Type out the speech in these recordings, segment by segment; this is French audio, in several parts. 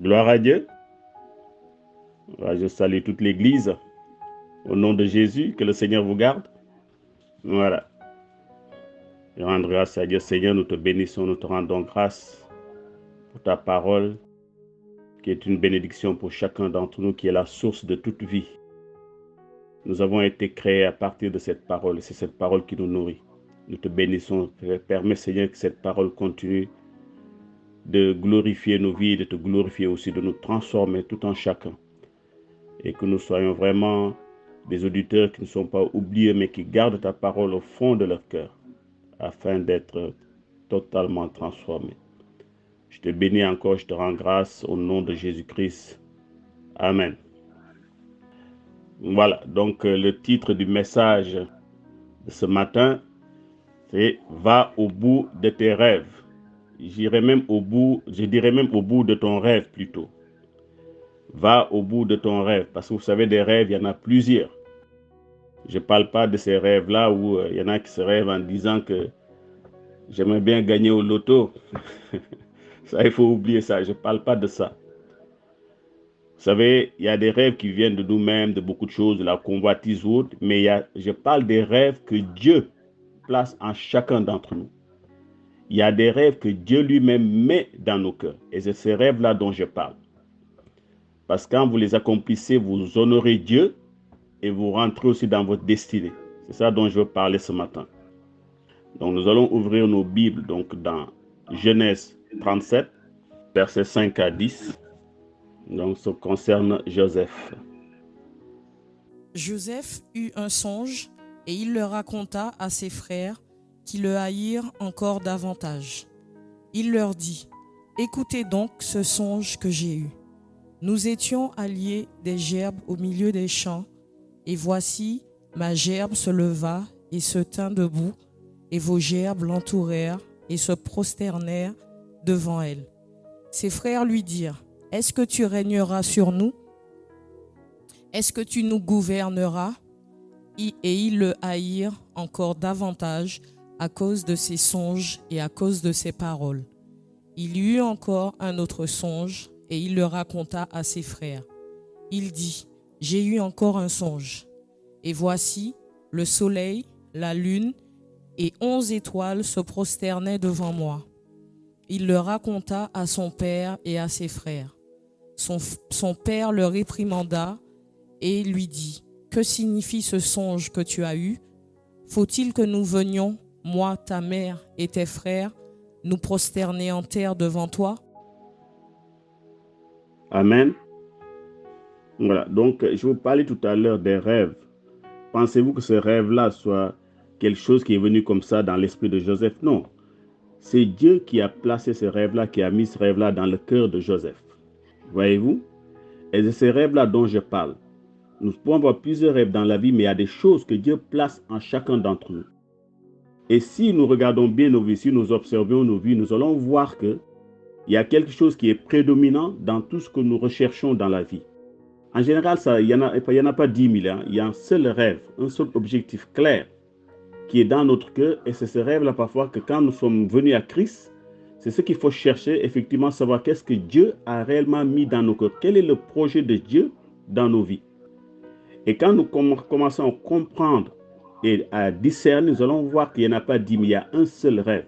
Gloire à Dieu. Je salue toute l'Église. Au nom de Jésus, que le Seigneur vous garde. Voilà. Je rends grâce à Dieu, Seigneur, nous te bénissons, nous te rendons grâce pour ta parole, qui est une bénédiction pour chacun d'entre nous, qui est la source de toute vie. Nous avons été créés à partir de cette parole, et c'est cette parole qui nous nourrit. Nous te bénissons, permets, Seigneur, que cette parole continue de glorifier nos vies, de te glorifier aussi, de nous transformer tout en chacun. Et que nous soyons vraiment des auditeurs qui ne sont pas oubliés, mais qui gardent ta parole au fond de leur cœur, afin d'être totalement transformés. Je te bénis encore, je te rends grâce au nom de Jésus-Christ. Amen. Voilà, donc le titre du message de ce matin, c'est « Va au bout de tes rêves ». J'irai même au bout, je dirais même au bout de ton rêve plutôt. Va au bout de ton rêve, parce que vous savez, des rêves, il y en a plusieurs. Je ne parle pas de ces rêves-là où il y en a qui se rêvent en disant que j'aimerais bien gagner au loto. Ça, il faut oublier ça, je ne parle pas de ça. Vous savez, il y a des rêves qui viennent de nous-mêmes, de beaucoup de choses, de la convoitise ou autre, mais je parle des rêves que Dieu place en chacun d'entre nous. Il y a des rêves que Dieu lui-même met dans nos cœurs. Et c'est ces rêves-là dont je parle. Parce que quand vous les accomplissez, vous honorez Dieu et vous rentrez aussi dans votre destinée. C'est ça dont je veux parler ce matin. Donc nous allons ouvrir nos Bibles donc dans Genèse 37, versets 5 à 10. Donc ça concerne Joseph. Joseph eut un songe et il le raconta à ses frères qui le haïrent encore davantage. Il leur dit : « Écoutez donc ce songe que j'ai eu. Nous étions alliés des gerbes au milieu des champs, et voici, ma gerbe se leva et se tint debout, et vos gerbes l'entourèrent et se prosternèrent devant elle. Ses frères lui dirent : « Est-ce que tu régneras sur nous ? Est-ce que tu nous gouverneras ?» Et ils le haïrent encore davantage à cause de ses songes et à cause de ses paroles. Il y eut encore un autre songe, et il le raconta à ses frères. Il dit : « J'ai eu encore un songe. Et voici, le soleil, la lune et 11 étoiles se prosternaient devant moi. » Il le raconta à son père et à ses frères. Son père le réprimanda et lui dit : « Que signifie ce songe que tu as eu ? Faut-il que nous venions, moi, ta mère et tes frères, nous prosterner en terre devant toi ? » Amen. Voilà, donc je vous parlais tout à l'heure des rêves. Pensez-vous que ce rêve-là soit quelque chose qui est venu comme ça dans l'esprit de Joseph? Non. C'est Dieu qui a placé ce rêve-là, qui a mis ce rêve-là dans le cœur de Joseph. Voyez-vous? Et c'est ces rêves-là dont je parle. Nous pouvons avoir plusieurs rêves dans la vie, mais il y a des choses que Dieu place en chacun d'entre nous. Et si nous regardons bien nos vies, si nous observons nos vies, nous allons voir qu'il y a quelque chose qui est prédominant dans tout ce que nous recherchons dans la vie. En général, il n'y en a pas 10 000. Il y a un seul rêve, un seul objectif clair qui est dans notre cœur. Et c'est ce rêve-là parfois que quand nous sommes venus à Christ, c'est ce qu'il faut chercher, effectivement, savoir qu'est-ce que Dieu a réellement mis dans nos cœurs. Quel est le projet de Dieu dans nos vies. Et quand nous commençons à comprendre et à discerner, nous allons voir qu'il n'y en a pas 10 000, il y a un seul rêve.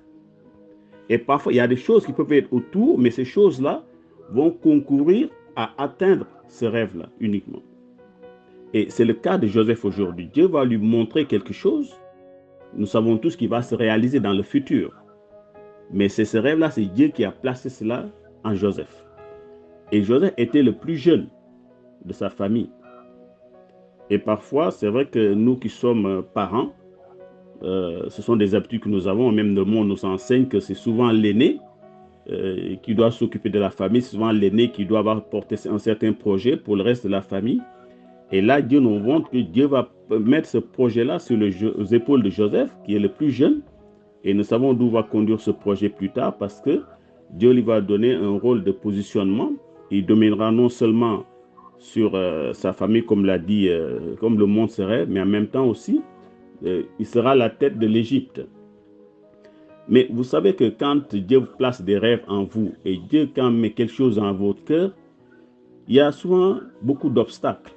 Et parfois, il y a des choses qui peuvent être autour, mais ces choses-là vont concourir à atteindre ce rêve-là uniquement. Et c'est le cas de Joseph aujourd'hui. Dieu va lui montrer quelque chose. Nous savons tous qu'il va se réaliser dans le futur. Mais c'est ce rêve-là, c'est Dieu qui a placé cela en Joseph. Et Joseph était le plus jeune de sa famille. Et parfois, c'est vrai que nous qui sommes parents, ce sont des habitudes que nous avons. Même le monde nous enseigne que c'est souvent l'aîné qui doit s'occuper de la famille. C'est souvent l'aîné qui doit avoir porté un certain projet pour le reste de la famille. Et là, Dieu nous montre que Dieu va mettre ce projet-là sur les épaules de Joseph, qui est le plus jeune. Et nous savons d'où va conduire ce projet plus tard, parce que Dieu lui va donner un rôle de positionnement. Il dominera non seulement sur sa famille, comme l'a dit, comme le monde serait, mais en même temps aussi, il sera la tête de l'Égypte. Mais vous savez que quand Dieu place des rêves en vous, et Dieu quand met quelque chose dans votre cœur, Il y a souvent beaucoup d'obstacles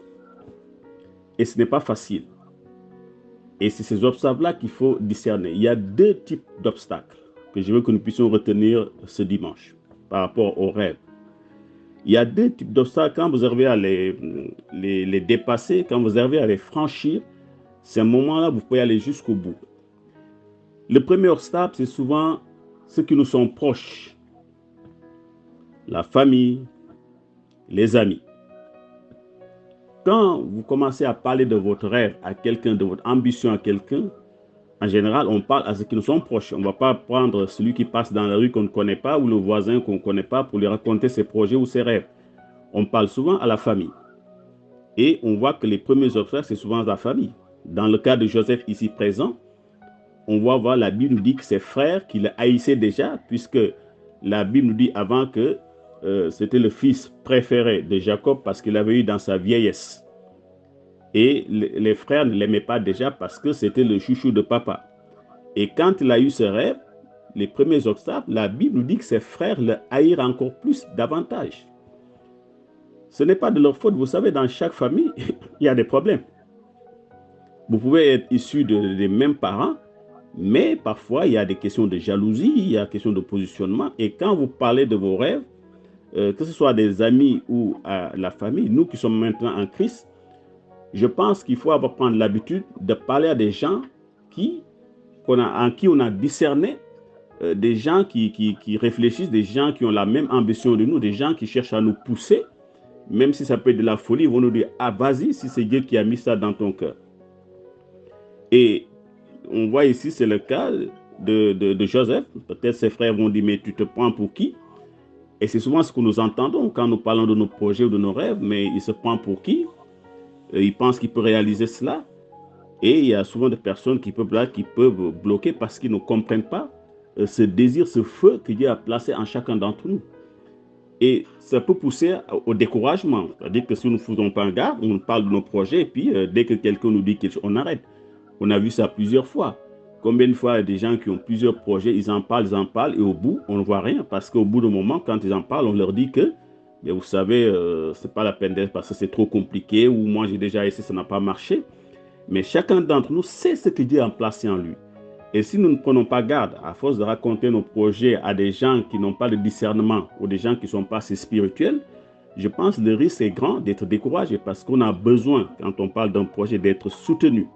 et ce n'est pas facile. Et c'est ces obstacles-là qu'il faut discerner. Il y a deux types d'obstacles que je veux que nous puissions retenir ce dimanche par rapport aux rêves. Il y a deux types d'obstacles. Quand vous arrivez à les dépasser, quand vous arrivez à les franchir, c'est un moment-là où vous pouvez aller jusqu'au bout. Le premier obstacle, c'est souvent ceux qui nous sont proches. La famille, les amis. Quand vous commencez à parler de votre rêve à quelqu'un, de votre ambition à quelqu'un, en général, on parle à ceux qui nous sont proches. On ne va pas prendre celui qui passe dans la rue qu'on ne connaît pas ou le voisin qu'on ne connaît pas pour lui raconter ses projets ou ses rêves. On parle souvent à la famille. Et on voit que les premiers obstacles, c'est souvent la famille. Dans le cas de Joseph ici présent, on voit voir, la Bible nous dit que ses frères, qu'il haïssait déjà, puisque la Bible nous dit avant que c'était le fils préféré de Jacob parce qu'il l'avait eu dans sa vieillesse. Et les frères ne l'aimaient pas déjà parce que c'était le chouchou de papa. Et quand il a eu ce rêve, les premiers obstacles, la Bible nous dit que ses frères le haïrent encore plus, davantage. Ce n'est pas de leur faute. Vous savez, dans chaque famille, il y a des problèmes. Vous pouvez être issus des mêmes parents, mais parfois, il y a des questions de jalousie, il y a des questions de positionnement. Et quand vous parlez de vos rêves, que ce soit des amis ou à la famille, nous qui sommes maintenant en Christ, je pense qu'il faut avoir prendre l'habitude de parler à des gens en qui on a discerné, des gens qui réfléchissent, des gens qui ont la même ambition de nous, des gens qui cherchent à nous pousser, même si ça peut être de la folie, ils vont nous dire « Ah, vas-y, si c'est Dieu qui a mis ça dans ton cœur. » Et on voit ici, c'est le cas de Joseph. Peut-être ses frères vont dire « Mais tu te prends pour qui ?» Et c'est souvent ce que nous entendons quand nous parlons de nos projets ou de nos rêves, mais il se prend pour qui? Il pense qu'il peut réaliser cela. Et il y a souvent des personnes qui peuvent bloquer parce qu'ils ne comprennent pas ce désir, ce feu que Dieu a placé en chacun d'entre nous. Et ça peut pousser au découragement. C'est-à-dire que si nous ne faisons pas un garde, on parle de nos projets et puis dès que quelqu'un nous dit quelque chose, on arrête. On a vu ça plusieurs fois. Combien de fois il y a des gens qui ont plusieurs projets, ils en parlent, et au bout, on ne voit rien parce qu'au bout d'un moment, quand ils en parlent, on leur dit que, mais vous savez, c'est pas la peine d'être parce que c'est trop compliqué ou moi j'ai déjà essayé, ça n'a pas marché. Mais chacun d'entre nous sait ce que Dieu a placé en lui. Et si nous ne prenons pas garde, à force de raconter nos projets à des gens qui n'ont pas de discernement ou des gens qui ne sont pas assez spirituels, je pense que le risque est grand d'être découragé parce qu'on a besoin, quand on parle d'un projet, d'être soutenu.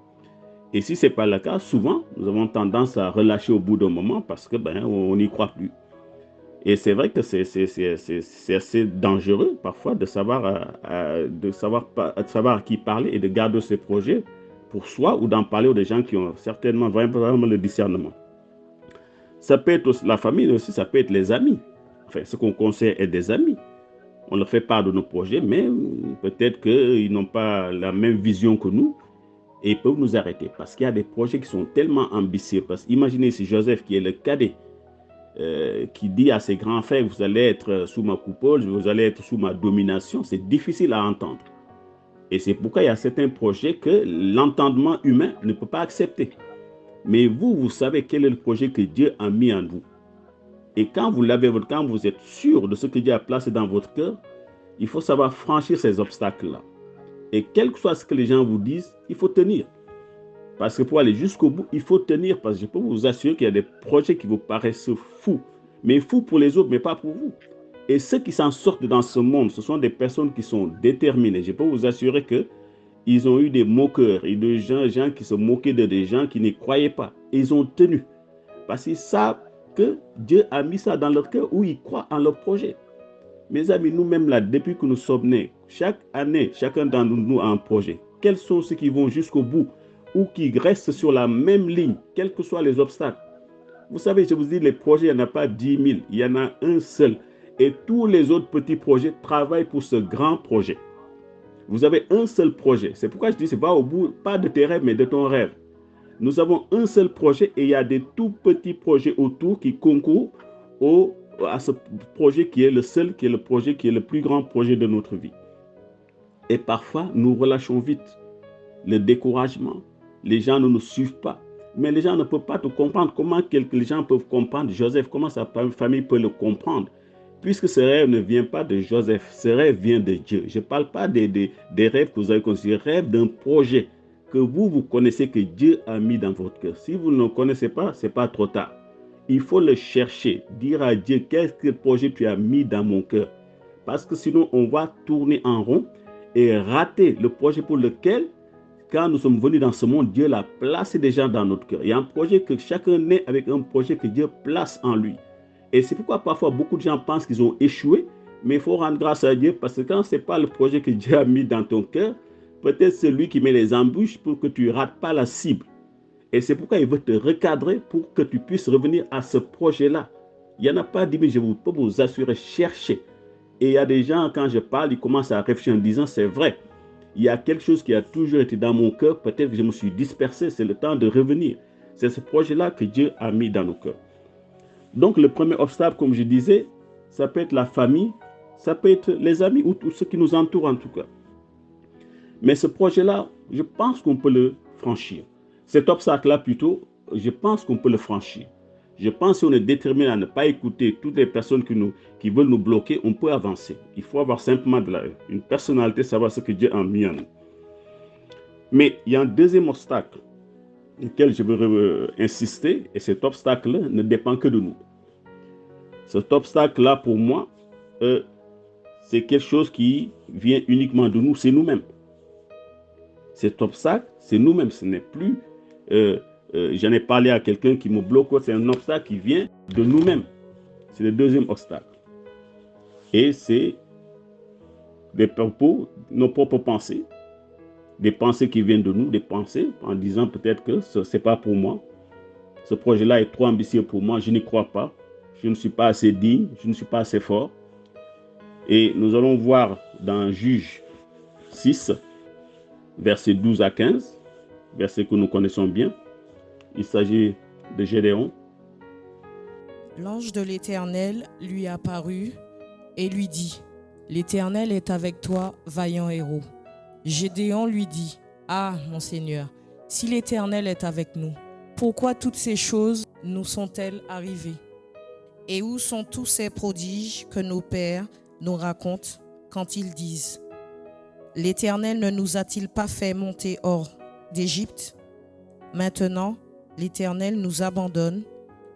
Et si ce n'est pas le cas, souvent, nous avons tendance à relâcher au bout d'un moment parce que on n'y croit plus. Et c'est vrai que c'est assez dangereux parfois de savoir à qui parler et de garder ses projets pour soi ou d'en parler aux gens qui ont certainement vraiment le discernement. Ça peut être aussi la famille, mais aussi ça peut être les amis. Enfin, ce qu'on conseille est des amis. On leur fait part de nos projets, mais peut-être qu'ils n'ont pas la même vision que nous et ils peuvent nous arrêter parce qu'il y a des projets qui sont tellement ambitieux. Parce imaginez si Joseph, qui est le cadet, qui dit à ses grands frères, vous allez être sous ma coupole, vous allez être sous ma domination, c'est difficile à entendre. Et c'est pourquoi il y a certains projets que l'entendement humain ne peut pas accepter. Mais vous savez quel est le projet que Dieu a mis en vous. Et quand vous êtes sûr de ce que Dieu a placé dans votre cœur, il faut savoir franchir ces obstacles-là. Et quel que soit ce que les gens vous disent, il faut tenir. Parce que pour aller jusqu'au bout, il faut tenir. Parce que je peux vous assurer qu'il y a des projets qui vous paraissent fous. Mais fous pour les autres, mais pas pour vous. Et ceux qui s'en sortent dans ce monde, ce sont des personnes qui sont déterminées. Je peux vous assurer qu'ils ont eu des moqueurs et des gens qui se moquaient de des gens qui n'y croyaient pas. Et ils ont tenu. Parce qu'ils savent que Dieu a mis ça dans leur cœur où ils croient en leur projet. Mes amis, nous-mêmes là, depuis que nous sommes nés, chaque année, chacun d'entre nous a un projet. Quels sont ceux qui vont jusqu'au bout ou qui restent sur la même ligne, quels que soient les obstacles? Vous savez, je vous dis, les projets, il n'y en a pas 10 000, il y en a un seul. Et tous les autres petits projets travaillent pour ce grand projet. Vous avez un seul projet. C'est pourquoi je dis, c'est pas au bout, pas de tes rêves, mais de ton rêve. Nous avons un seul projet et il y a des tout petits projets autour qui concourent à ce projet qui est le seul, qui est le projet, qui est le plus grand projet de notre vie. Et parfois, nous relâchons vite. Le découragement, les gens ne nous suivent pas. Mais les gens ne peuvent pas te comprendre. Comment les gens peuvent comprendre Joseph? Comment sa famille peut le comprendre? puisque ce rêve ne vient pas de Joseph, ce rêve vient de Dieu. Je ne parle pas des rêves que vous avez considérés, rêve d'un projet que vous connaissez, que Dieu a mis dans votre cœur. Si vous ne le connaissez pas, ce n'est pas trop tard. Il faut le chercher, dire à Dieu, qu'est-ce que projet tu as mis dans mon cœur? Parce que sinon, on va tourner en rond et rater le projet pour lequel, quand nous sommes venus dans ce monde, Dieu l'a placé déjà dans notre cœur. Il y a un projet que chacun naît avec un projet que Dieu place en lui. Et c'est pourquoi parfois beaucoup de gens pensent qu'ils ont échoué, mais il faut rendre grâce à Dieu parce que quand ce n'est pas le projet que Dieu a mis dans ton cœur, peut-être c'est lui qui met les embûches pour que tu ne rates pas la cible. Et c'est pourquoi il veut te recadrer pour que tu puisses revenir à ce projet-là. Il n'y en a pas 10 000, je peux vous assurer, cherchez. Et il y a des gens, quand je parle, ils commencent à réfléchir en disant, c'est vrai, il y a quelque chose qui a toujours été dans mon cœur, peut-être que je me suis dispersé, c'est le temps de revenir. C'est ce projet-là que Dieu a mis dans nos cœurs. Donc le premier obstacle, comme je disais, ça peut être la famille, ça peut être les amis ou tous ceux qui nous entourent en tout cas. Mais ce projet-là, je pense qu'on peut le franchir. Cet obstacle-là plutôt, je pense qu'on peut le franchir. Je pense que si on est déterminé à ne pas écouter toutes les personnes qui veulent nous bloquer, on peut avancer. Il faut avoir simplement une personnalité, savoir ce que Dieu a mis en nous. Mais il y a un deuxième obstacle lequel je veux insister, et cet obstacle-là ne dépend que de nous. Cet obstacle-là, pour moi, c'est quelque chose qui vient uniquement de nous, c'est nous-mêmes. Cet obstacle, c'est nous-mêmes, ce n'est plus... j'en ai parlé à quelqu'un qui me bloque, c'est un obstacle qui vient de nous-mêmes. C'est le deuxième obstacle. Et c'est des propos, nos propres pensées, des pensées qui viennent de nous, des pensées en disant peut-être que ce n'est pas pour moi. Ce projet-là est trop ambitieux pour moi, je n'y crois pas. Je ne suis pas assez digne, je ne suis pas assez fort. Et nous allons voir dans Juge 6, versets 12 à 15, versets que nous connaissons bien. Il s'agit de Gédéon. L'ange de l'Éternel lui apparut et lui dit, « L'Éternel est avec toi, vaillant héros. » Gédéon lui dit, « Ah, mon Seigneur, si l'Éternel est avec nous, pourquoi toutes ces choses nous sont-elles arrivées? Et où sont tous ces prodiges que nos pères nous racontent quand ils disent, « L'Éternel ne nous a-t-il pas fait monter hors d'Égypte? Maintenant, l'Éternel nous abandonne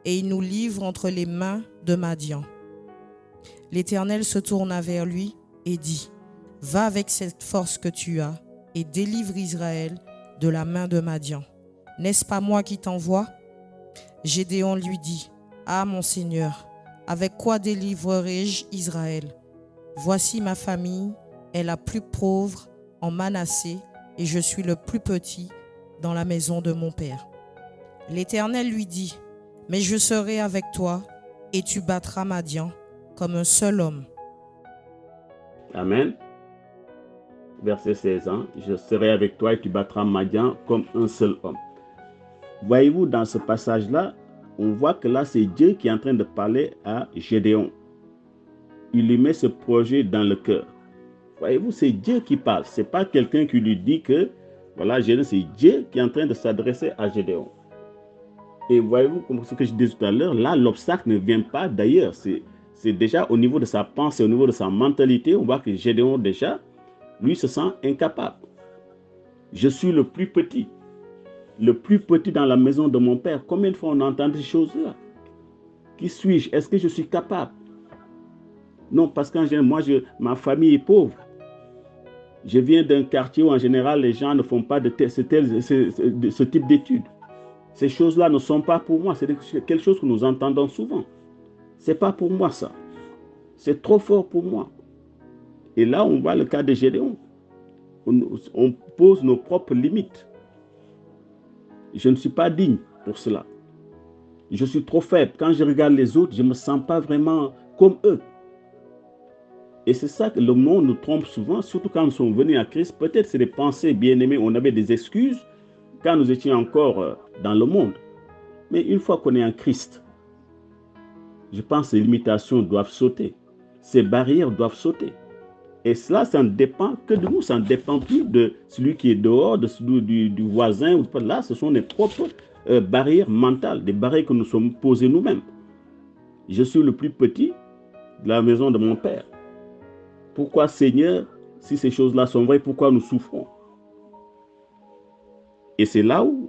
et il nous livre entre les mains de Madian. » L'Éternel se tourna vers lui et dit, « Va avec cette force que tu as et délivre Israël de la main de Madian. N'est-ce pas moi qui t'envoie? » Gédéon lui dit, « Ah, mon Seigneur, avec quoi délivrerai-je Israël? Voici ma famille est la plus pauvre en Manassé et je suis le plus petit dans la maison de mon père. » L'Éternel lui dit, « Mais je serai avec toi et tu battras Madian comme un seul homme. » Amen. Verset 16 ans, je serai avec toi et tu battras Madian comme un seul homme. Voyez-vous, dans ce passage-là, on voit que là, c'est Dieu qui est en train de parler à Gédéon. Il lui met ce projet dans le cœur. Voyez-vous, c'est Dieu qui parle. Ce n'est pas quelqu'un qui lui dit que, voilà, Gédéon, c'est Dieu qui est en train de s'adresser à Gédéon. Et voyez-vous, comme ce que je disais tout à l'heure, là, l'obstacle ne vient pas d'ailleurs. C'est déjà au niveau de sa pensée, au niveau de sa mentalité, on voit que Gédéon, déjà, lui se sent incapable. Je suis le plus petit dans la maison de mon père. Combien de fois on entend ces choses-là? Qui suis-je? Est-ce que je suis capable? Non, parce qu'en général, ma famille est pauvre. Je viens d'un quartier où en général les gens ne font pas ce type d'études. Ces choses-là ne sont pas pour moi. C'est quelque chose que nous entendons souvent. Ce n'est pas pour moi ça. C'est trop fort pour moi. Et là, on voit le cas de Gédéon. On pose nos propres limites. Je ne suis pas digne pour cela. Je suis trop faible. Quand je regarde les autres, je ne me sens pas vraiment comme eux. Et c'est ça que le monde nous trompe souvent, surtout quand nous sommes venus à Christ. Peut-être c'est des pensées bien-aimées, on avait des excuses quand nous étions encore dans le monde. Mais une fois qu'on est en Christ, je pense que ces limitations doivent sauter. Ces barrières doivent sauter. Et cela, ça ne dépend que de nous. Ça ne dépend plus de celui qui est dehors, de celui du voisin. Là, ce sont nos propres barrières mentales, des barrières que nous sommes posées nous-mêmes. Je suis le plus petit de la maison de mon Père. Pourquoi, Seigneur, si ces choses-là sont vraies, pourquoi nous souffrons? Et c'est là où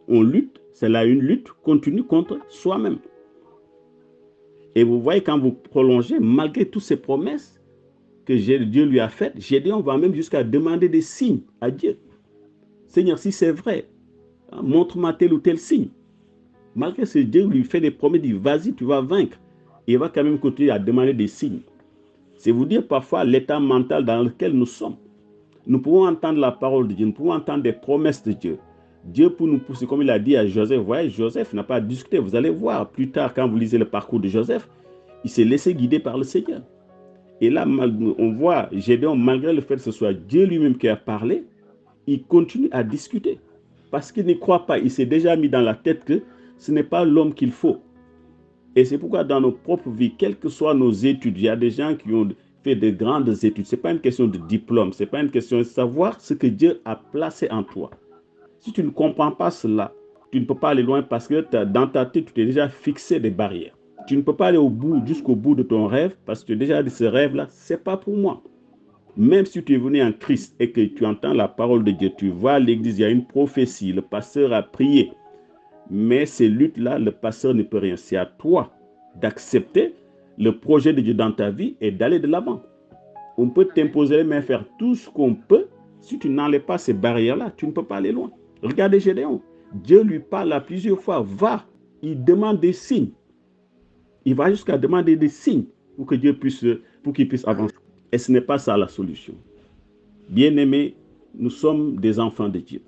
on lutte, c'est là une lutte continue contre soi-même. Et vous voyez, quand vous prolongez, malgré toutes ces promesses que Dieu lui a faites, Gédéon va même jusqu'à demander des signes à Dieu. Seigneur, si c'est vrai, montre-moi tel ou tel signe. Malgré ce, Dieu lui fait des promesses, il dit, vas-y, tu vas vaincre. Et il va quand même continuer à demander des signes. C'est vous dire parfois l'état mental dans lequel nous sommes. Nous pouvons entendre la parole de Dieu, nous pouvons entendre des promesses de Dieu. Dieu pour nous pousser, comme il a dit à Joseph, vous voyez, Joseph n'a pas discuté. Vous allez voir plus tard, quand vous lisez le parcours de Joseph, il s'est laissé guider par le Seigneur. Et là, on voit Gédéon, malgré le fait que ce soit Dieu lui-même qui a parlé, il continue à discuter. Parce qu'il ne croit pas, il s'est déjà mis dans la tête que ce n'est pas l'homme qu'il faut. Et c'est pourquoi dans nos propres vies, quelles que soient nos études, il y a des gens qui ont fait de grandes études. Ce n'est pas une question de diplôme, ce n'est pas une question de savoir ce que Dieu a placé en toi. Si tu ne comprends pas cela, tu ne peux pas aller loin parce que dans ta tête, tu t'es déjà fixé des barrières. Tu ne peux pas aller jusqu'au bout de ton rêve parce que tu as déjà dit ce rêve-là, ce n'est pas pour moi. Même si tu es venu en Christ et que tu entends la parole de Dieu, tu vois à l'église, il y a une prophétie, le pasteur a prié. Mais ces luttes-là, le pasteur ne peut rien. C'est à toi d'accepter le projet de Dieu dans ta vie et d'aller de l'avant. On peut t'imposer les mains, faire tout ce qu'on peut. Si tu n'enlèves pas ces barrières-là, tu ne peux pas aller loin. Regardez Gédéon. Dieu lui parle à plusieurs fois. Va, il demande des signes. Il va jusqu'à demander des signes pour que Dieu pour qu'il puisse avancer. Et ce n'est pas ça la solution. Bien-aimés, nous sommes des enfants de Dieu.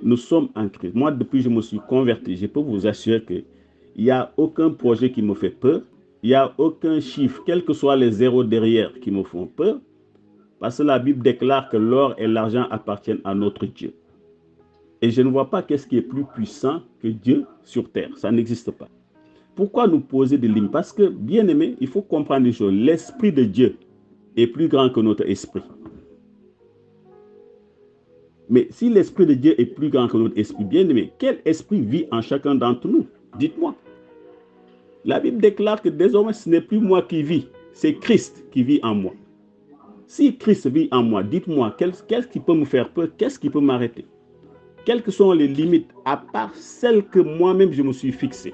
Nous sommes en Christ. Moi, depuis que je me suis converti, je peux vous assurer qu'il n'y a aucun projet qui me fait peur. Il n'y a aucun chiffre, quels que soient les zéros derrière, qui me font peur. Parce que la Bible déclare que l'or et l'argent appartiennent à notre Dieu. Et je ne vois pas qu'est-ce qui est plus puissant que Dieu sur terre. Ça n'existe pas. Pourquoi nous poser des limites? Parce que, bien aimé, il faut comprendre une chose. L'Esprit de Dieu est plus grand que notre esprit. Mais si l'Esprit de Dieu est plus grand que notre esprit, bien aimé, quel esprit vit en chacun d'entre nous? Dites-moi. La Bible déclare que désormais, ce n'est plus moi qui vis, c'est Christ qui vit en moi. Si Christ vit en moi, dites-moi, qu'est-ce qui peut me faire peur? Qu'est-ce qui peut m'arrêter? Quelles que sont les limites, à part celles que moi-même je me suis fixées?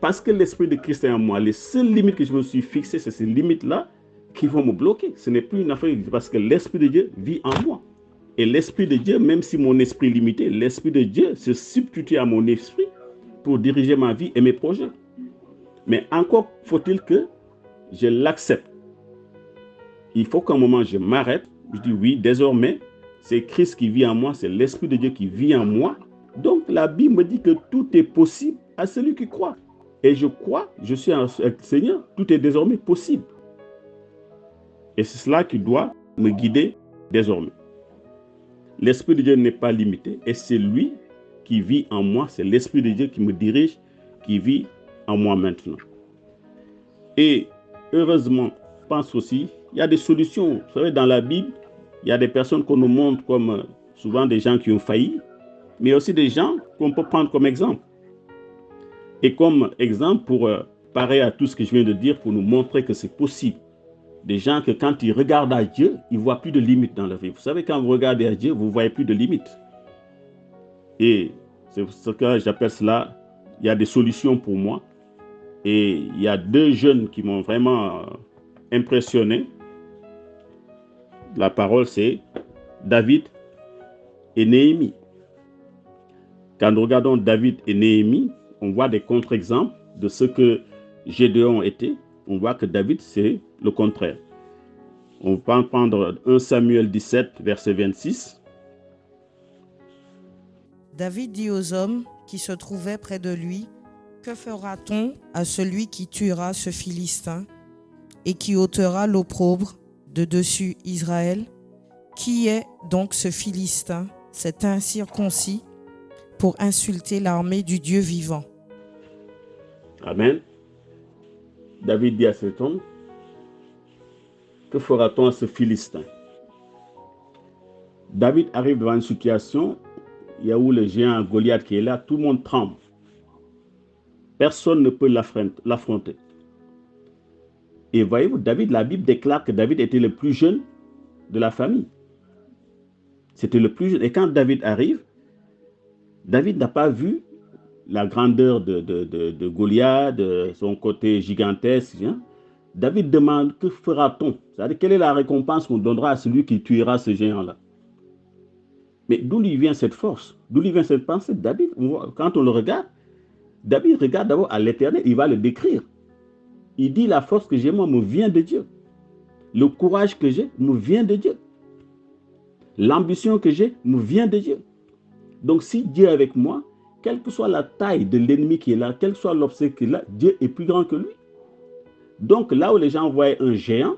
Parce que l'Esprit de Christ est en moi, les seules limites que je me suis fixées, c'est ces limites-là qui vont me bloquer. Ce n'est plus une affaire, parce que l'Esprit de Dieu vit en moi. Et l'Esprit de Dieu, même si mon esprit est limité, l'Esprit de Dieu se substitue à mon esprit pour diriger ma vie et mes projets. Mais encore faut-il que je l'accepte. Il faut qu'à un moment je m'arrête, je dis oui, désormais, c'est Christ qui vit en moi, c'est l'Esprit de Dieu qui vit en moi. Donc la Bible me dit que tout est possible à celui qui croit. Et je crois, je suis un Seigneur, tout est désormais possible. Et c'est cela qui doit me guider désormais. L'Esprit de Dieu n'est pas limité et c'est lui qui vit en moi, c'est l'Esprit de Dieu qui me dirige, qui vit en moi maintenant. Et heureusement, je pense aussi, il y a des solutions. Vous savez, dans la Bible, il y a des personnes qu'on nous montre comme souvent des gens qui ont failli, mais aussi des gens qu'on peut prendre comme exemple. Et comme exemple pour parer à tout ce que je viens de dire, pour nous montrer que c'est possible. Des gens que quand ils regardent à Dieu, ils ne voient plus de limites dans leur vie. Vous savez, quand vous regardez à Dieu, vous ne voyez plus de limites. Et c'est ce que j'appelle cela, il y a des solutions pour moi. Et il y a deux jeunes qui m'ont vraiment impressionné. La parole, c'est David et Néhémie. Quand nous regardons David et Néhémie, on voit des contre-exemples de ce que Gédéon était. On voit que David, c'est le contraire. On va prendre 1 Samuel 17, verset 26. David dit aux hommes qui se trouvaient près de lui, « Que fera-t-on à celui qui tuera ce Philistin et qui ôtera l'opprobre de dessus Israël? Qui est donc ce Philistin, cet incirconcis, pour insulter l'armée du Dieu vivant? » Amen. David dit à cet homme, que fera-t-on à ce Philistin? David arrive devant une situation, il y a où le géant Goliath qui est là, tout le monde tremble. Personne ne peut l'affronter. Et voyez-vous, David, la Bible déclare que David était le plus jeune de la famille. C'était le plus jeune. Et quand David arrive, David n'a pas vu la grandeur de Goliath, de son côté gigantesque. Hein. David demande, que fera-t-on? C'est-à-dire, quelle est la récompense qu'on donnera à celui qui tuera ce géant-là? Mais d'où lui vient cette force? D'où lui vient cette pensée? David, quand on le regarde, David regarde d'abord à l'Éternel, il va le décrire. Il dit, la force que j'ai, moi, me vient de Dieu. Le courage que j'ai me vient de Dieu. L'ambition que j'ai me vient de Dieu. Donc, si Dieu est avec moi, quelle que soit la taille de l'ennemi qui est là, quel que soit l'obstacle qui est là, Dieu est plus grand que lui. Donc, là où les gens voyaient un géant,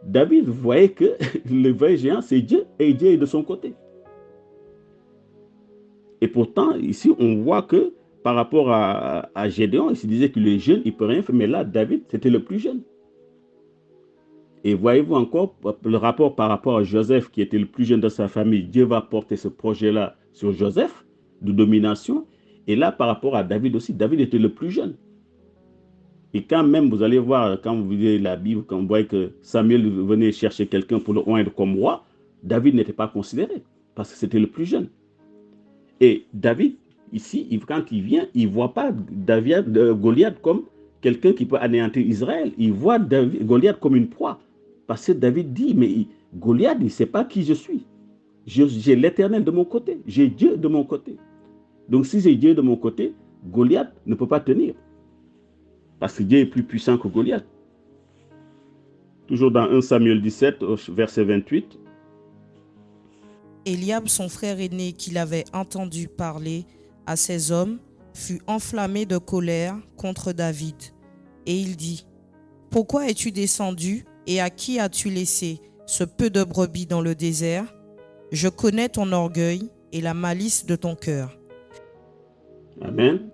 David voyait que le vrai géant, c'est Dieu, et Dieu est de son côté. Et pourtant, ici, on voit que par rapport à Gédéon, il se disait que le jeune, il ne peut rien faire, mais là, David, c'était le plus jeune. Et voyez-vous encore le rapport par rapport à Joseph, qui était le plus jeune de sa famille. Dieu va porter ce projet-là sur Joseph, de domination. Et là, par rapport à David aussi, David était le plus jeune. Et quand même, vous allez voir, quand vous lisez la Bible, quand vous voyez que Samuel venait chercher quelqu'un pour le oindre comme roi, David n'était pas considéré, parce que c'était le plus jeune. Et David, ici, quand il vient, il ne voit pas Goliath comme quelqu'un qui peut anéantir Israël. Il voit Goliath comme une proie. Parce que David dit, mais Goliath, il ne sait pas qui je suis. J'ai l'Éternel de mon côté. J'ai Dieu de mon côté. Donc si j'ai Dieu de mon côté, Goliath ne peut pas tenir. Parce que Dieu est plus puissant que Goliath. Toujours dans 1 Samuel 17, verset 28. Eliab, son frère aîné, qu'il avait entendu parler à ces hommes, fut enflammé de colère contre David. Et il dit, « Pourquoi es-tu descendu et à qui as-tu laissé ce peu de brebis dans le désert? Je connais ton orgueil et la malice de ton cœur. » Amen.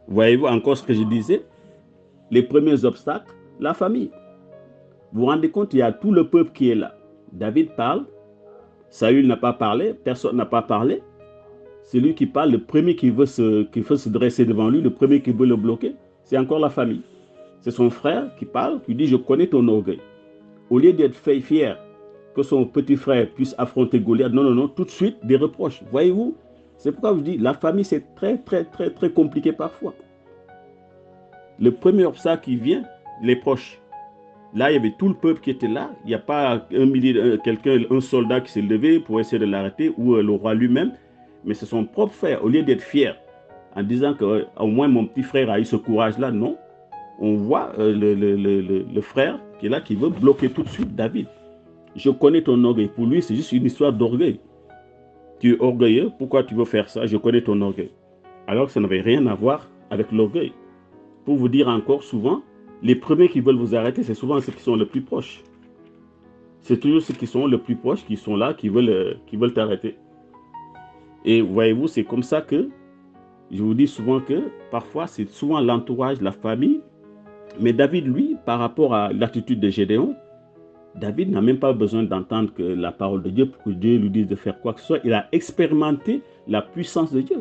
Voyez-vous encore ce que je disais? Les premiers obstacles, la famille. Vous vous rendez compte, il y a tout le peuple qui est là. David parle, Saül n'a pas parlé, personne n'a pas parlé. C'est lui qui parle, le premier qui veut se dresser devant lui, le premier qui veut le bloquer, c'est encore la famille. C'est son frère qui parle, qui dit, je connais ton orgueil. Au lieu d'être fier que son petit frère puisse affronter Goliath, non, tout de suite, des reproches. Voyez-vous, c'est pourquoi je dis, la famille, c'est très compliqué parfois. Le premier obstacle qui vient, les proches. Là, il y avait tout le peuple qui était là. Il n'y a pas un soldat qui s'est levé pour essayer de l'arrêter, ou le roi lui-même. Mais c'est son propre frère. Au lieu d'être fier, en disant qu'au moins mon petit frère a eu ce courage-là, non. On voit le frère qui est là, qui veut bloquer tout de suite David. Je connais ton orgueil. Pour lui, c'est juste une histoire d'orgueil. Tu es orgueilleux, pourquoi tu veux faire ça? Je connais ton orgueil. Alors que ça n'avait rien à voir avec l'orgueil. Pour vous dire encore, souvent, les premiers qui veulent vous arrêter, c'est souvent ceux qui sont les plus proches. C'est toujours ceux qui sont les plus proches, qui sont là, qui veulent t'arrêter. Et voyez-vous, c'est comme ça que je vous dis souvent que parfois, c'est souvent l'entourage, la famille. Mais David, lui, par rapport à l'attitude de Gédéon, David n'a même pas besoin d'entendre la parole de Dieu pour que Dieu lui dise de faire quoi que ce soit. Il a expérimenté la puissance de Dieu.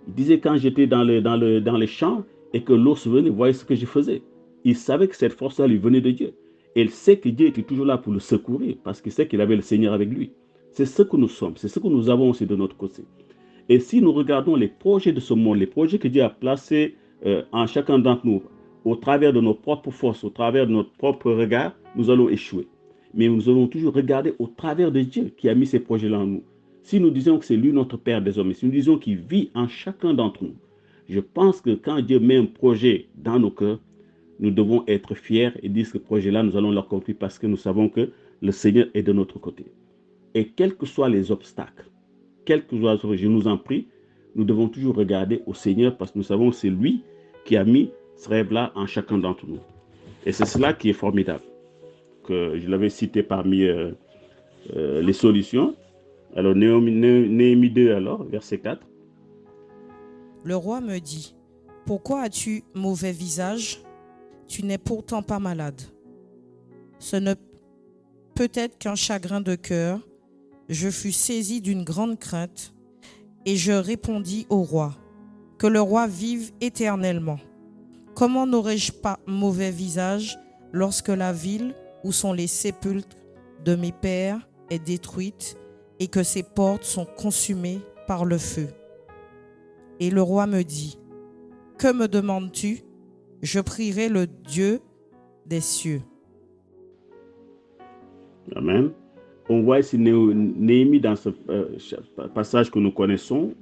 Il disait, quand j'étais dans les champs et que l'ours venait, voyez ce que je faisais. Il savait que cette force-là lui venait de Dieu. Et il sait que Dieu était toujours là pour le secourir parce qu'il sait qu'il avait le Seigneur avec lui. C'est ce que nous sommes, c'est ce que nous avons aussi de notre côté. Et si nous regardons les projets de ce monde, les projets que Dieu a placés en chacun d'entre nous, au travers de nos propres forces, au travers de notre propre regard, nous allons échouer. Mais nous allons toujours regarder au travers de Dieu qui a mis ces projets-là en nous. Si nous disons que c'est lui notre Père désormais, si nous disons qu'il vit en chacun d'entre nous, je pense que quand Dieu met un projet dans nos cœurs, nous devons être fiers et dire que ce projet-là, nous allons l'accomplir parce que nous savons que le Seigneur est de notre côté. Et quels que soient les obstacles, quels que soient les obstacles, je nous en prie, nous devons toujours regarder au Seigneur parce que nous savons que c'est lui qui a mis ce rêve-là en chacun d'entre nous. Et c'est cela qui est formidable. Que je l'avais cité parmi les solutions. Alors, Néhémie 2, alors, verset 4. Le roi me dit, « Pourquoi as-tu mauvais visage? Tu n'es pourtant pas malade. Ce ne peut être qu'un chagrin de cœur. » Je fus saisi d'une grande crainte et je répondis au roi, « Que le roi vive éternellement. Comment n'aurais-je pas mauvais visage lorsque la ville où sont les sépulcres de mes pères est détruite et que ses portes sont consumées par le feu. Et le roi me dit, que me demandes-tu? Je prierai le Dieu des cieux. Amen. On voit ici Néhémie dans ce passage que nous connaissons,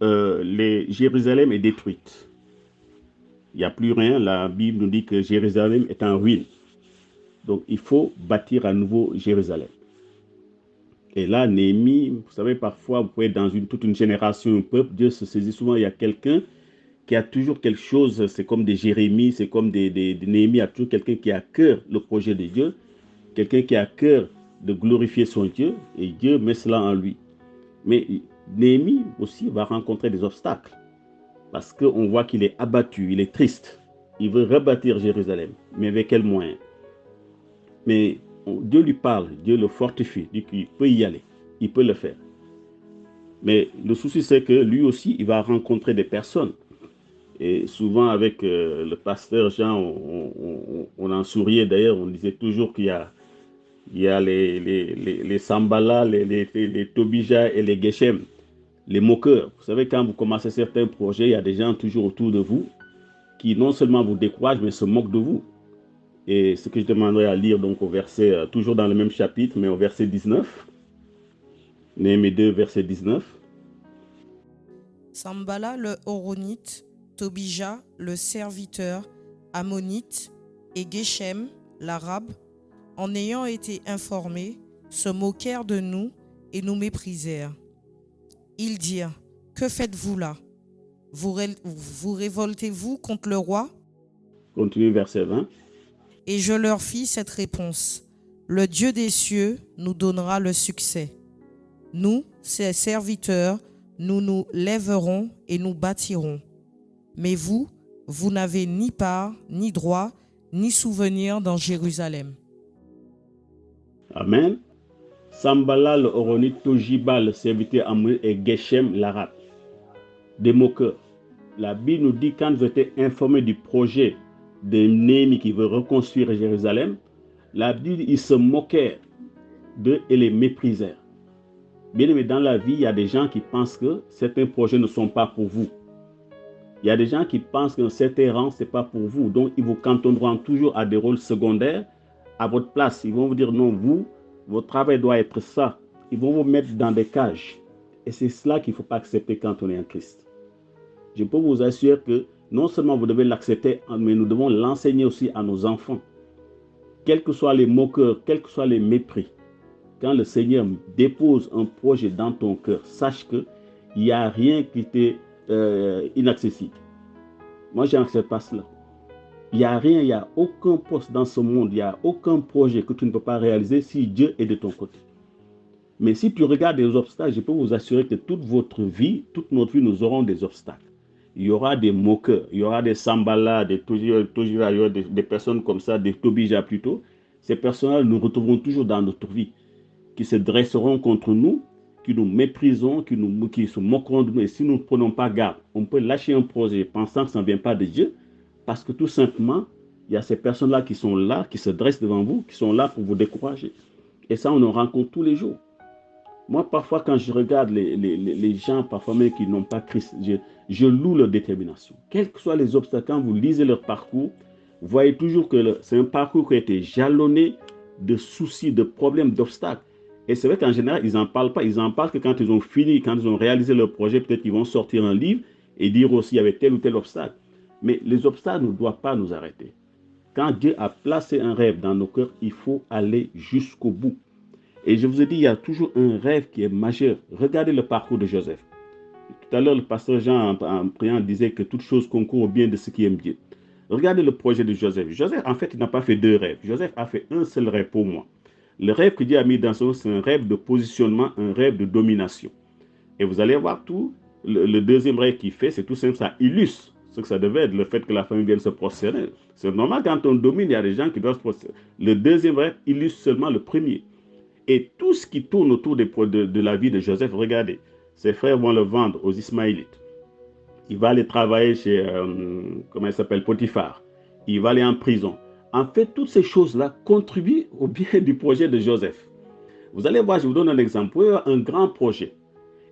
Jérusalem est détruite. Il n'y a plus rien. La Bible nous dit que Jérusalem est en ruine. Donc, il faut bâtir à nouveau Jérusalem. Et là, Néhémie, vous savez, parfois, vous pouvez être dans toute une génération, un peuple, Dieu se saisit souvent, il y a quelqu'un qui a toujours quelque chose, c'est comme des Jérémies, c'est comme des Néhémie, il y a toujours quelqu'un qui a à cœur le projet de Dieu, quelqu'un qui a à cœur de glorifier son Dieu, et Dieu met cela en lui. Mais Néhémie aussi va rencontrer des obstacles, parce qu'on voit qu'il est abattu, il est triste. Il veut rebâtir Jérusalem, mais avec quels moyens? Mais Dieu lui parle, Dieu le fortifie, dit qu'il peut y aller, il peut le faire. Mais le souci, c'est que lui aussi, il va rencontrer des personnes. Et souvent, avec le pasteur Jean, on en souriait d'ailleurs, on disait toujours qu'il y a les Sambala, les Tobija et les Geshem, les moqueurs. Vous savez, quand vous commencez certains projets, il y a des gens toujours autour de vous qui non seulement vous découragent, mais se moquent de vous. Et ce que je demanderais à lire donc au verset, toujours dans le même chapitre, mais au verset 19. Néhémie 2, verset 19. Sambala le Horonite, Tobija le serviteur, Ammonite et Geshem l'arabe, en ayant été informés, se moquèrent de nous et nous méprisèrent. Ils dirent, que faites-vous là? Vous révoltez-vous contre le roi? Continue verset 20. Et je leur fis cette réponse. Le Dieu des cieux nous donnera le succès. Nous, ses serviteurs, nous nous lèverons et nous bâtirons. Mais vous, vous n'avez ni part, ni droit, ni souvenir dans Jérusalem. Amen. Sambala le Horonite, Tojiba le serviteur ammonite et Geshem l'arabe. Des moqueurs. La Bible nous dit quand vous êtes informés du projet de Néhémie qui veut reconstruire Jérusalem, la Bible, ils se moquèrent d'eux et les méprisèrent. Bien aimé, dans la vie, il y a des gens qui pensent que certains projets ne sont pas pour vous. Il y a des gens qui pensent qu'un certain rang, ce n'est pas pour vous. Donc, ils vous cantonneront toujours à des rôles secondaires à votre place. Ils vont vous dire non, vous, votre travail doit être ça. Ils vont vous mettre dans des cages. Et c'est cela qu'il ne faut pas accepter quand on est en Christ. Je peux vous assurer que non seulement vous devez l'accepter, mais nous devons l'enseigner aussi à nos enfants. Quels que soient les moqueurs, quels que soient les mépris, quand le Seigneur dépose un projet dans ton cœur, sache qu'il n'y a rien qui t'est inaccessible. Moi, je n'accepte pas cela. Il n'y a rien, il n'y a aucun poste dans ce monde, il n'y a aucun projet que tu ne peux pas réaliser si Dieu est de ton côté. Mais si tu regardes les obstacles, je peux vous assurer que toute votre vie, toute notre vie, nous aurons des obstacles. Il y aura des moqueurs, il y aura des Sambala, des Tojiva, il y aura des personnes comme ça, des Tobija plutôt. Ces personnes-là, nous retrouverons toujours dans notre vie, qui se dresseront contre nous, qui nous méprisons, qui se moqueront de nous. Et si nous ne prenons pas garde, on peut lâcher un projet pensant que ça ne vient pas de Dieu, parce que tout simplement, il y a ces personnes-là qui sont là, qui se dressent devant vous, qui sont là pour vous décourager. Et ça, on en rencontre tous les jours. Moi, parfois, quand je regarde les gens, parfois même qui n'ont pas Christ, je loue leur détermination. Quels que soient les obstacles, quand vous lisez leur parcours, vous voyez toujours que c'est un parcours qui a été jalonné de soucis, de problèmes, d'obstacles. Et c'est vrai qu'en général, ils n'en parlent pas. Ils en parlent que quand ils ont fini, quand ils ont réalisé leur projet, peut-être qu'ils vont sortir un livre et dire aussi qu'il y avait tel ou tel obstacle. Mais les obstacles ne doivent pas nous arrêter. Quand Dieu a placé un rêve dans nos cœurs, il faut aller jusqu'au bout. Et je vous ai dit, il y a toujours un rêve qui est majeur. Regardez le parcours de Joseph. Tout à l'heure, le pasteur Jean, en priant, disait que toute chose concourt au bien de ceux qui aiment Dieu. Regardez le projet de Joseph. Joseph, en fait, il n'a pas fait deux rêves. Joseph a fait un seul rêve pour moi. Le rêve que Dieu a mis dans son, c'est un rêve de positionnement, un rêve de domination. Et vous allez voir tout. Le deuxième rêve qu'il fait, c'est tout simple, ça illustre ce que ça devait être, le fait que la famille vienne se prosterner. C'est normal, quand on domine, il y a des gens qui doivent se prosterner. Le deuxième rêve illustre seulement le premier. Et tout ce qui tourne autour de la vie de Joseph, regardez, ses frères vont le vendre aux Ismaélites. Il va aller travailler chez, comment il s'appelle, Potiphar. Il va aller en prison. En fait, toutes ces choses-là contribuent au bien du projet de Joseph. Vous allez voir, je vous donne un exemple. Vous avez un grand projet.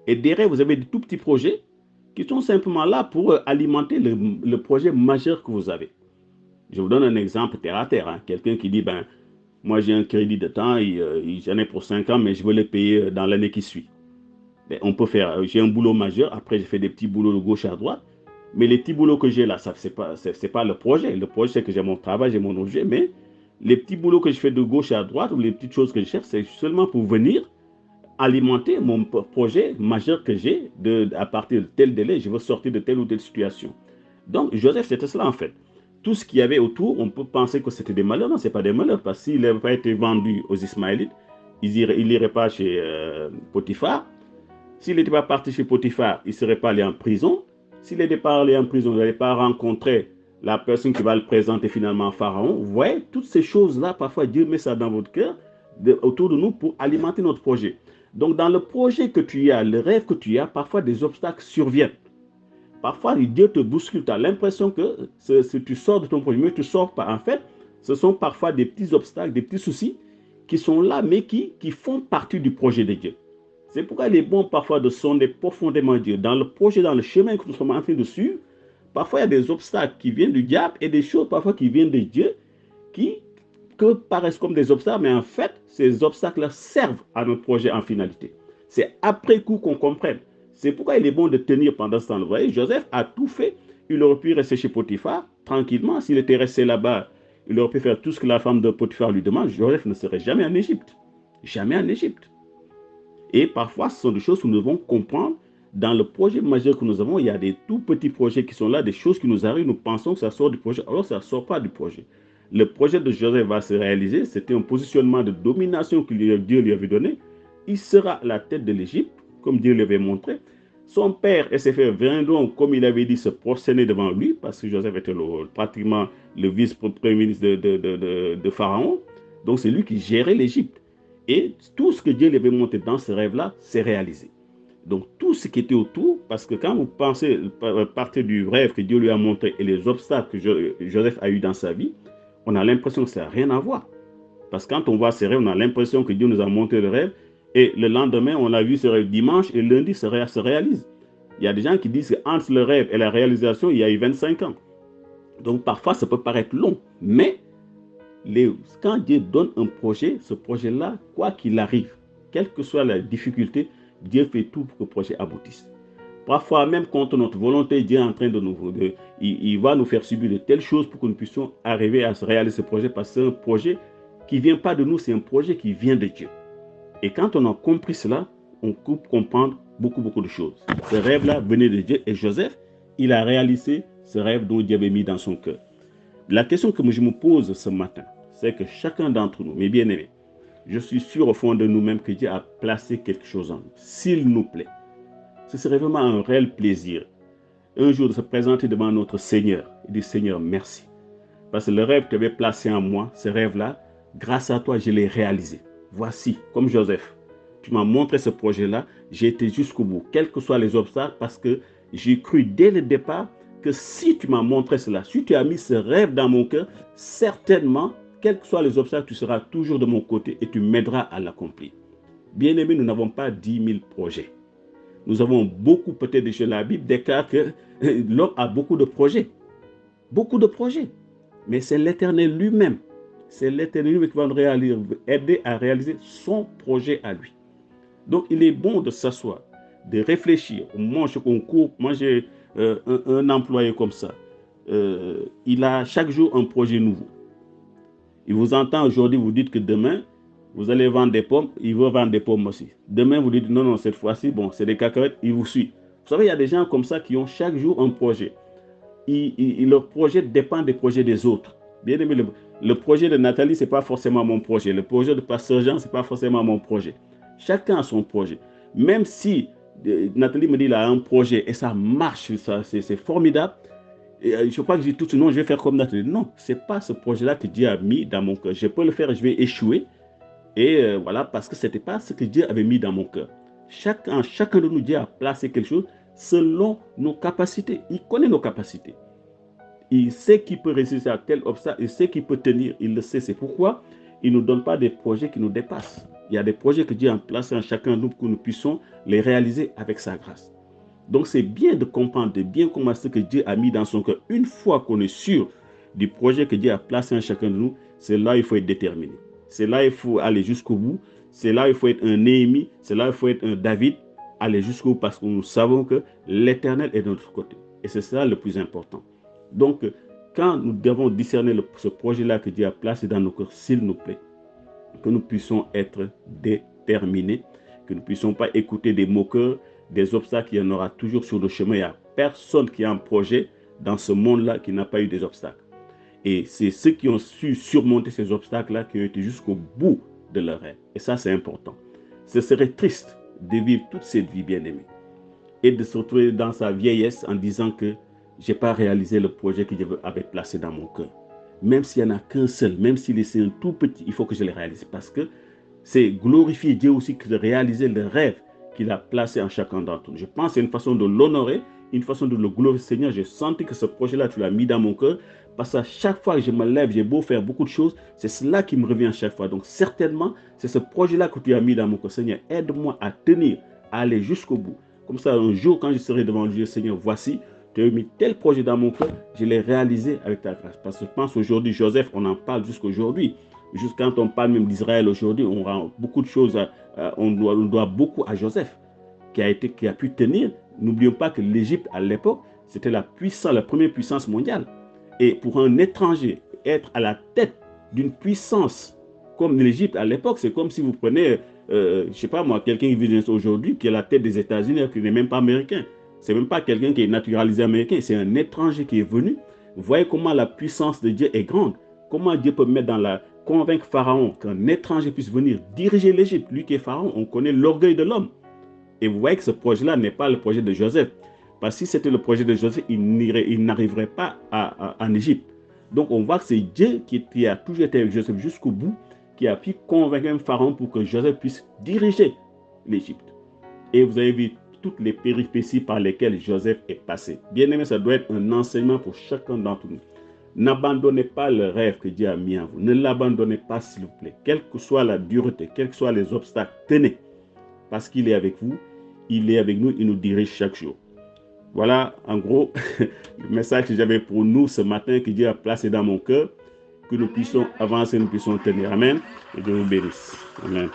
Et derrière, vous avez des tout petits projets qui sont simplement là pour alimenter le projet majeur que vous avez. Je vous donne un exemple terre à terre. Hein. Quelqu'un qui dit, ben, moi j'ai un crédit de temps, j'en ai pour 5 ans, mais je veux le payer dans l'année qui suit. Ben, on peut faire, j'ai un boulot majeur, après j'ai fait des petits boulots de gauche à droite, mais les petits boulots que j'ai là, ce n'est pas le projet. Le projet, c'est que j'ai mon travail, j'ai mon objet, mais les petits boulots que je fais de gauche à droite, ou les petites choses que je cherche, c'est seulement pour venir alimenter mon projet majeur que j'ai à partir de tel délai, je veux sortir de telle ou telle situation. Donc, Joseph, c'était cela en fait. Tout ce qu'il y avait autour, on peut penser que c'était des malheurs. Non, ce n'est pas des malheurs, parce qu'il n'avait pas été vendu aux Ismaélites, il n'irait pas chez Potiphar. S'il n'était pas parti chez Potiphar, il ne serait pas allé en prison. S'il n'était pas allé en prison, il n'allait pas rencontrer la personne qui va le présenter finalement à Pharaon. Vous voyez, toutes ces choses-là, parfois Dieu met ça dans votre cœur, autour de nous, pour alimenter notre projet. Donc, dans le projet que tu as, le rêve que tu as, parfois des obstacles surviennent. Parfois, Dieu te bouscule. Tu as l'impression que tu sors de ton projet, mais tu ne sors pas. En fait, ce sont parfois des petits obstacles, des petits soucis qui sont là, mais qui font partie du projet de Dieu. C'est pourquoi il est bon parfois de sonder profondément Dieu. Dans le projet, dans le chemin que nous sommes en train de suivre, parfois il y a des obstacles qui viennent du diable et des choses parfois qui viennent de Dieu que paraissent comme des obstacles, mais en fait, ces obstacles-là servent à notre projet en finalité. C'est après coup qu'on comprenne. C'est pourquoi il est bon de tenir pendant ce temps. Vous voyez, Joseph a tout fait. Il aurait pu rester chez Potiphar tranquillement. S'il était resté là-bas, il aurait pu faire tout ce que la femme de Potiphar lui demande. Joseph ne serait jamais en Égypte. Jamais en Égypte. Et parfois, ce sont des choses que nous devons comprendre. Dans le projet majeur que nous avons, il y a des tout petits projets qui sont là, des choses qui nous arrivent. Nous pensons que ça sort du projet, alors ça ne sort pas du projet. Le projet de Joseph va se réaliser. C'était un positionnement de domination que Dieu lui avait donné. Il sera la tête de l'Égypte, comme Dieu lui avait montré. Son père et ses frères viendront, comme il avait dit, se prosterner devant lui, parce que Joseph était pratiquement le vice-premier ministre de Pharaon. Donc c'est lui qui gérait l'Égypte. Et tout ce que Dieu lui avait montré dans ce rêve-là, s'est réalisé. Donc tout ce qui était autour, parce que quand vous pensez, partez du rêve que Dieu lui a montré et les obstacles que Joseph a eu dans sa vie, on a l'impression que ça n'a rien à voir. Parce que quand on voit ces rêves, on a l'impression que Dieu nous a montré le rêve et le lendemain, on a vu ce rêve dimanche et lundi, se réalise. Il y a des gens qui disent qu'entre le rêve et la réalisation, il y a eu 25 ans. Donc parfois, ça peut paraître long, mais quand Dieu donne un projet, ce projet-là, quoi qu'il arrive, quelle que soit la difficulté, Dieu fait tout pour que le projet aboutisse. Parfois, même contre notre volonté, Dieu est en train de il va nous faire subir de telles choses pour que nous puissions arriver à réaliser ce projet, parce que c'est un projet qui ne vient pas de nous, c'est un projet qui vient de Dieu. Et quand on a compris cela, on peut comprendre beaucoup de choses. Ce rêve-là venait de Dieu et Joseph, il a réalisé ce rêve dont Dieu avait mis dans son cœur. La question que je me pose ce matin, c'est que chacun d'entre nous, mes bien-aimés, je suis sûr au fond de nous-mêmes que Dieu a placé quelque chose en nous. S'il nous plaît, ce serait vraiment un réel plaisir un jour de se présenter devant notre Seigneur et dire Seigneur, merci. Parce que le rêve que tu avais placé en moi, ce rêve-là, grâce à toi, je l'ai réalisé. Voici, comme Joseph, tu m'as montré ce projet-là, j'ai été jusqu'au bout, quels que soient les obstacles, parce que j'ai cru dès le départ que si tu m'as montré cela, si tu as mis ce rêve dans mon cœur, certainement, quels que soient les obstacles, tu seras toujours de mon côté et tu m'aideras à l'accomplir. Bien-aimés, nous n'avons pas 10 000 projets. Nous avons beaucoup, peut-être déjà la Bible déclare que l'homme a beaucoup de projets. Beaucoup de projets. Mais c'est l'Éternel lui-même. C'est l'Éternel lui-même qui va nous aider à réaliser son projet à lui. Donc, il est bon de s'asseoir, de réfléchir. Au moment où on court, moi j'ai un employé comme ça. Il a chaque jour un projet nouveau. Il vous entend aujourd'hui, vous dites que demain, vous allez vendre des pommes, il veut vendre des pommes aussi. Demain, vous dites non, cette fois-ci, bon, c'est des cacahuètes, il vous suit. Vous savez, il y a des gens comme ça qui ont chaque jour un projet. Leur projet dépend des projets des autres. Bien aimé, le projet de Nathalie, ce n'est pas forcément mon projet. Le projet de Pasteur Jean, ce n'est pas forcément mon projet. Chacun a son projet. Même si Nathalie me dit qu'il a un projet et ça marche, c'est formidable. Et je ne sais pas que je dis tout non, je vais faire comme Nathalie. Non, ce n'est pas ce projet-là que Dieu a mis dans mon cœur. Je peux le faire et je vais échouer. Et voilà, parce que ce n'était pas ce que Dieu avait mis dans mon cœur. Chacun de nous, Dieu a placé quelque chose selon nos capacités. Il connaît nos capacités. Il sait qu'il peut résister à tel obstacle, il sait qu'il peut tenir, il le sait. C'est pourquoi il ne nous donne pas des projets qui nous dépassent. Il y a des projets que Dieu a placés en chacun de nous pour que nous puissions les réaliser avec sa grâce. Donc c'est bien de comprendre, de bien comprendre ce que Dieu a mis dans son cœur. Une fois qu'on est sûr du projet que Dieu a placé en chacun de nous, c'est là il faut être déterminé. C'est là il faut aller jusqu'au bout. C'est là il faut être un Néhémie. C'est là il faut être un David. Aller jusqu'au bout parce que nous savons que l'Éternel est de notre côté. Et c'est ça le plus important. Donc, quand nous devons discerner ce projet-là que Dieu a placé dans nos cœurs, s'il nous plaît, que nous puissions être déterminés, que nous ne puissions pas écouter des moqueurs, des obstacles. Il y en aura toujours sur le chemin. Il n'y a personne qui a un projet dans ce monde-là qui n'a pas eu des obstacles. Et c'est ceux qui ont su surmonter ces obstacles-là qui ont été jusqu'au bout de leur rêve. Et ça, c'est important. Ce serait triste de vivre toute cette vie bien-aimée et de se retrouver dans sa vieillesse en disant que je n'ai pas réalisé le projet que Dieu avait placé dans mon cœur. Même s'il n'y en a qu'un seul, même s'il est un tout petit, il faut que je le réalise parce que c'est glorifier Dieu aussi que de réaliser le rêve qu'il a placé en chacun d'entre nous. Je pense que c'est une façon de l'honorer, une façon de le glorifier. Seigneur, j'ai senti que ce projet-là, tu l'as mis dans mon cœur parce qu'à chaque fois que je me lève, j'ai beau faire beaucoup de choses, c'est cela qui me revient à chaque fois. Donc certainement, c'est ce projet-là que tu as mis dans mon cœur. Seigneur, aide-moi à tenir, à aller jusqu'au bout. Comme ça, un jour, quand je serai devant Dieu, Seigneur, voici, tu as mis tel projet dans mon cœur, je l'ai réalisé avec ta grâce. Parce que je pense aujourd'hui, Joseph, on en parle jusqu'aujourd'hui. Jusqu'à quand on parle même d'Israël aujourd'hui, on rend beaucoup de choses, on doit beaucoup à Joseph, qui a pu tenir. N'oublions pas que l'Égypte, à l'époque, c'était la première puissance mondiale. Et pour un étranger, être à la tête d'une puissance comme l'Égypte à l'époque, c'est comme si vous prenez, je ne sais pas moi, quelqu'un qui vit aujourd'hui, qui est à la tête des États-Unis, qui n'est même pas américain. Ce n'est même pas quelqu'un qui est naturalisé américain, c'est un étranger qui est venu. Vous voyez comment la puissance de Dieu est grande. Comment Dieu peut convaincre Pharaon qu'un étranger puisse venir diriger l'Égypte. Lui qui est Pharaon, on connaît l'orgueil de l'homme. Et vous voyez que ce projet-là n'est pas le projet de Joseph. Parce que si c'était le projet de Joseph, il n'arriverait pas en Égypte. Donc on voit que c'est Dieu qui a toujours été avec Joseph jusqu'au bout, qui a pu convaincre un Pharaon pour que Joseph puisse diriger l'Égypte. Et vous avez vu toutes les péripéties par lesquelles Joseph est passé. Bien aimé, ça doit être un enseignement pour chacun d'entre nous. N'abandonnez pas le rêve que Dieu a mis en vous. Ne l'abandonnez pas, s'il vous plaît. Quelle que soit la dureté, quels que soient les obstacles, tenez. Parce qu'il est avec vous, il est avec nous, il nous dirige chaque jour. Voilà, en gros, le message que j'avais pour nous ce matin, que Dieu a placé dans mon cœur, que nous puissions avancer, nous puissions tenir. Amen. Et Dieu vous bénisse. Amen.